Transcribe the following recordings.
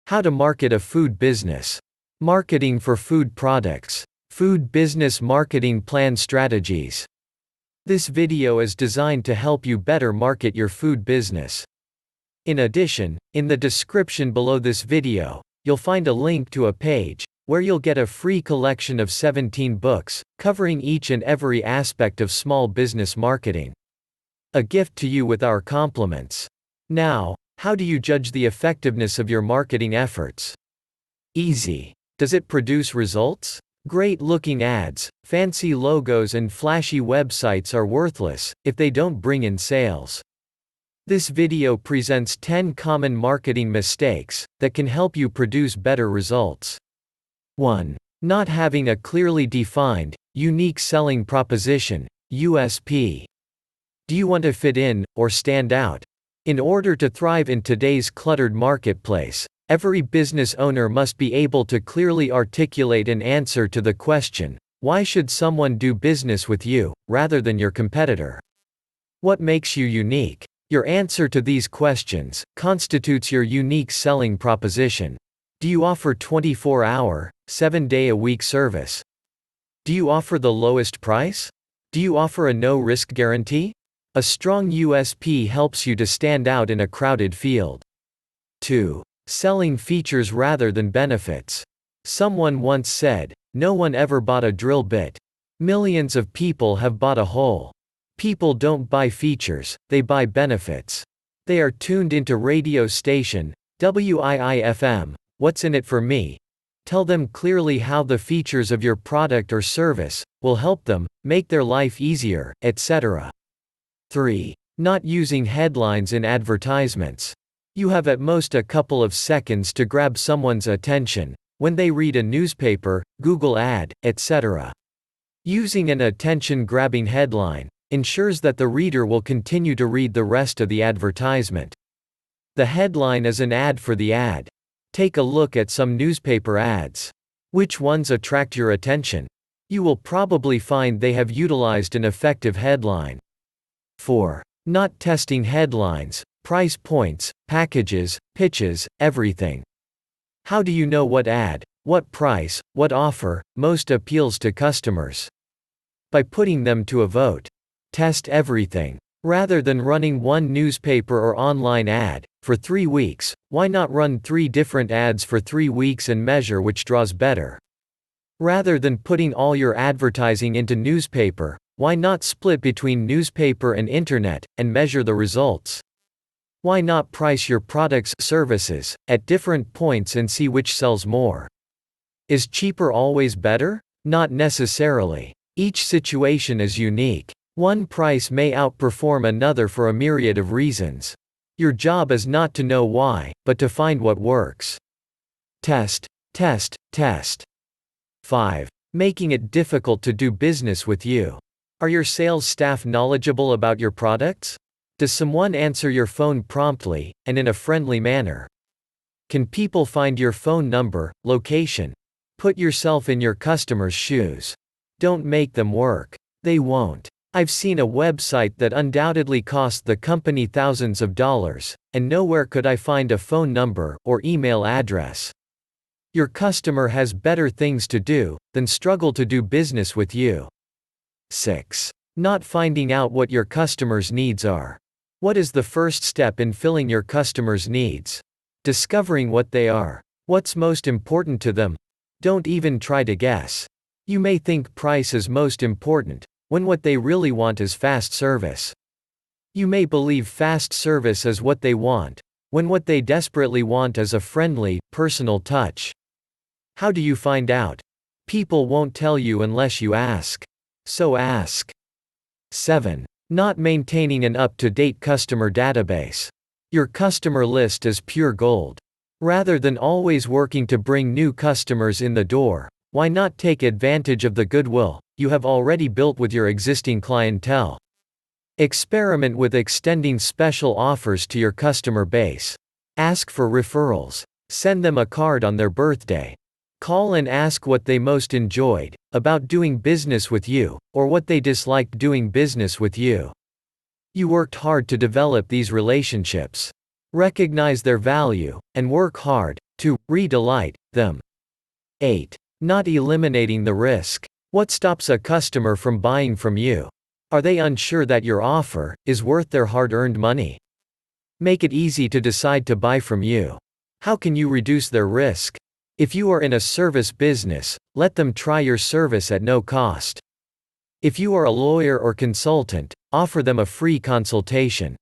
How to market a food business. Marketing for food products. Food business marketing plan strategies. This video is designed to help you better market your food business. In addition, in the description below this video, you'll find a link to a page where you'll get a free collection of 17 books covering each and every aspect of small business marketing. A gift to you with our compliments. Now, how do you judge the effectiveness of your marketing efforts? Easy. Does it produce results? Great-looking ads, fancy logos and flashy websites are worthless if they don't bring in sales. This video presents 10 common marketing mistakes that can help you produce better results. 1. Not having a clearly defined, unique selling proposition, USP. Do you want to fit in, or stand out? In order to thrive in today's cluttered marketplace, every business owner must be able to clearly articulate an answer to the question, why should someone do business with you, rather than your competitor? What makes you unique? Your answer to these questions constitutes your unique selling proposition. Do you offer 24-hour, 7-day-a-week service? Do you offer the lowest price? Do you offer a no-risk guarantee? A strong USP helps you to stand out in a crowded field. 2. Selling features rather than benefits. Someone once said, "No one ever bought a drill bit. Millions of people have bought a hole." People don't buy features, they buy benefits. They are tuned into radio station, WIIFM, "What's in it for me?" Tell them clearly how the features of your product or service will help them, make their life easier, etc. 3. Not using headlines in advertisements. You have at most a couple of seconds to grab someone's attention when they read a newspaper, Google ad, etc. Using an attention-grabbing headline ensures that the reader will continue to read the rest of the advertisement. The headline is an ad for the ad. Take a look at some newspaper ads. Which ones attract your attention? You will probably find they have utilized an effective headline. 4. Not testing headlines, price points, packages, pitches, everything. How do you know what ad, what price, what offer most appeals to customers? By putting them to a vote. Test everything. Rather than running one newspaper or online ad for 3 weeks, why not run 3 different ads for 3 weeks and measure which draws better? Rather than putting all your advertising into newspaper, why not split between newspaper and internet and measure the results? Why not price your products, services, at different points and see which sells more? Is cheaper always better? Not necessarily. Each situation is unique. One price may outperform another for a myriad of reasons. Your job is not to know why, but to find what works. Test, test, test. 5. Making it difficult to do business with you. Are your sales staff knowledgeable about your products? Does someone answer your phone promptly, and in a friendly manner? Can people find your phone number, location? Put yourself in your customers' shoes. Don't make them work. They won't. I've seen a website that undoubtedly cost the company thousands of dollars, and nowhere could I find a phone number or email address. Your customer has better things to do than struggle to do business with you. 6. Not finding out what your customers' needs are. What is the first step in filling your customers' needs? Discovering what they are. What's most important to them? Don't even try to guess. You may think price is most important, when what they really want is fast service. You may believe fast service is what they want, when what they desperately want is a friendly, personal touch. How do you find out? People won't tell you unless you ask. So ask. 7. Not maintaining an up-to-date customer database. Your customer list is pure gold. Rather than always working to bring new customers in the door, why not take advantage of the goodwill you have already built with your existing clientele? Experiment with extending special offers to your customer base. Ask for referrals. Send them a card on their birthday. Call and ask what they most enjoyed about doing business with you, or what they disliked doing business with you. You worked hard to develop these relationships. Recognize their value, and work hard to re-delight them. 8. Not eliminating the risk. What stops a customer from buying from you? Are they unsure that your offer is worth their hard-earned money? Make it easy to decide to buy from you. How can you reduce their risk? If you are in a service business, let them try your service at no cost. If you are a lawyer or consultant, offer them a free consultation.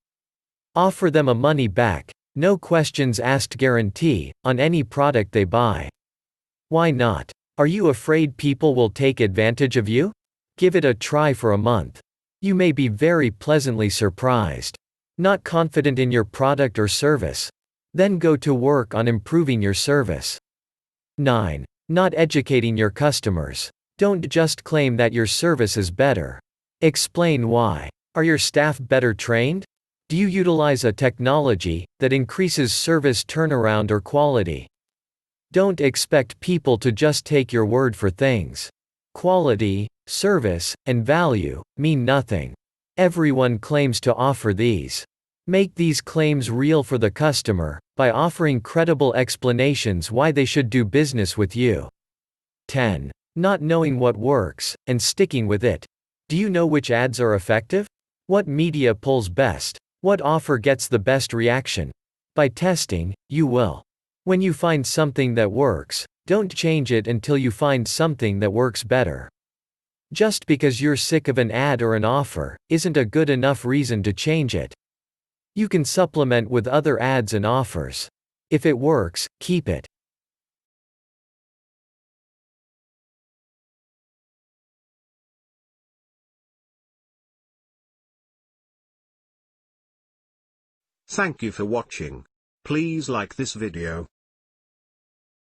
Offer them a money-back, no questions asked guarantee on any product they buy. Why not? Are you afraid people will take advantage of you? Give it a try for a month. You may be very pleasantly surprised. Not confident in your product or service? Then go to work on improving your service. 9. Not educating your customers. Don't just claim that your service is better. Explain why. Are your staff better trained? Do you utilize a technology that increases service turnaround or quality? Don't expect people to just take your word for things. Quality, service, and value mean nothing. Everyone claims to offer these. Make these claims real for the customer by offering credible explanations why they should do business with you. 10. Not knowing what works and sticking with it. Do you know which ads are effective? What media pulls best? What offer gets the best reaction? By testing, you will. When you find something that works, don't change it until you find something that works better. Just because you're sick of an ad or an offer, isn't a good enough reason to change it. You can supplement with other ads and offers. If it works, keep it. Thank you for watching. Please like this video,